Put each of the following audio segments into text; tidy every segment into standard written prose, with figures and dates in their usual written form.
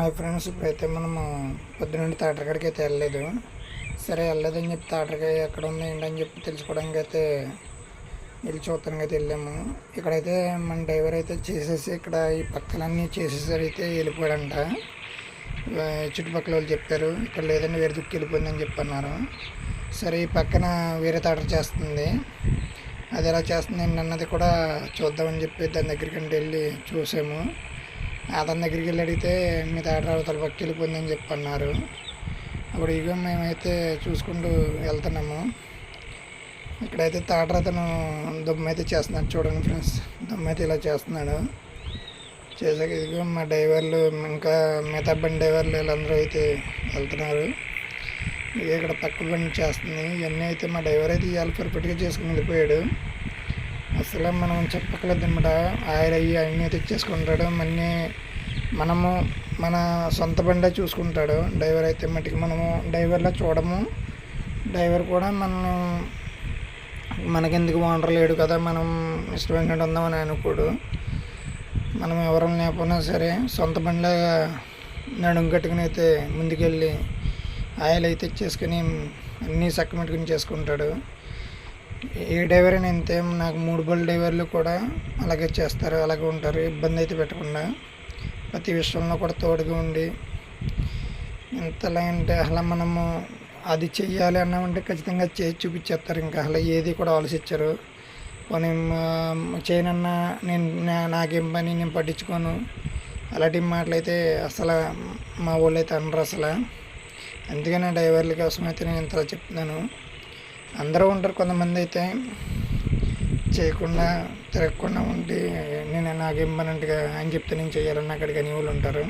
Hi friends, ఇప్పుడైతే మనము పొద్దునుండి తాటరకాడికి అయితే వెళ్ళలేదు. సరే వెళ్ళలేదని చెప్పి తాటరకాయ ఎక్కడ ఉంది ఏంటని చెప్పి తెలుసుకోవడానికి అయితే వెళ్ళి చూడటానికి అయితే వెళ్ళాము. ఇక్కడైతే మన డ్రైవర్ అయితే చేసేసి ఇక్కడ ఈ పక్కలన్నీ చేసేసరి అయితే వెళ్ళిపోయాడంట. చుట్టుపక్కల వాళ్ళు చెప్పారు ఇక్కడ లేదండి వేరే దుక్కి వెళ్ళిపోయిందని చెప్పి అన్నారు. సరే ఈ పక్కన వేరే తాటర చేస్తుంది, అది ఎలా చేస్తుంది అన్నది కూడా చూద్దామని చెప్పి దాని దగ్గరికి వెళ్ళి చూసాము. అతని దగ్గరికి వెళ్ళి అడిగితే మీ తాటర అవతల పక్క వెళ్ళిపోయిందని చెప్పి అన్నారు. అప్పుడు ఇక మేమైతే చూసుకుంటూ వెళ్తున్నాము. ఇక్కడైతే తాటర అతను దుమ్ము అయితే చేస్తున్నాడు. చూడండి ఫ్రెండ్స్, దుమ్ము అయితే ఇలా చేస్తున్నాడు. చేసాక ఇదిగో మా డ్రైవర్లు ఇంకా మిగతా బండి డ్రైవర్లు వీళ్ళందరూ అయితే వెళ్తున్నారు. ఇక ఇక్కడ పక్క బండి చేస్తుంది. ఇవన్నీ అయితే మా డ్రైవర్ అయితే ఇవాళ పర్ఫెక్ట్గా చేసుకుని వెళ్ళిపోయాడు. అసలు మనం చెప్పక్కర్లేదు అనమాట. ఆయిల్ అన్నీ తెచ్చేసుకుంటాడు. మనము మన సొంత బండే చూసుకుంటాడు. డ్రైవర్ అయితే మట్టికి మనము డ్రైవర్లో చూడము. డ్రైవర్ కూడా మనకెందుకు ఓనర్ లేడు కదా, మనం ఇష్టమైనట్టు ఉందామని అనుకోడు. మనం ఎవరైనా లేకపోయినా సరే సొంత బండిలో నడుము కట్టుకుని అయితే ముందుకెళ్ళి ఆయిల్ అయితే తెచ్చేసుకుని అన్నీ చక్కమెట్టుకుని చేసుకుంటాడు. ఏ డ్రైవర్ అయినా అంతే. నాకు 3 బళ్ళు డ్రైవర్లు కూడా అలాగే చేస్తారు, అలాగే ఉంటారు. ఇబ్బంది అయితే పెట్టకుండా ప్రతి విషయంలో కూడా తోడుగా ఉండి ఎంతలా అంటే అసలు మనము అది చెయ్యాలి అన్నామంటే ఖచ్చితంగా చేసి చూపించేస్తారు. ఇంకా అసలు ఏది కూడా ఆలోచించరు. పోనీ చేయనన్నా నాకేం పని, నేను పట్టించుకోను అలాంటి మాటలైతే అసలు మా వాళ్ళు అయితే అనరు అసలు. అందుకని డ్రైవర్ల కోసం అయితే నేను ఇంతలా చెప్తున్నాను. అందరూ ఉంటారు, కొంతమంది అయితే చేయకుండా తిరగకుండా ఉండి నేను నాకేం పనంటగా అని చెప్తే నేను చేయాలన్న అక్కడికి అని వాళ్ళు ఉంటారు.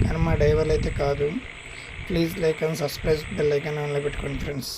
కానీ మా డ్రైవర్లు అయితే కాదు. Please like and subscribe, bell icon ఆన్లో పెట్టుకోండి ఫ్రెండ్స్.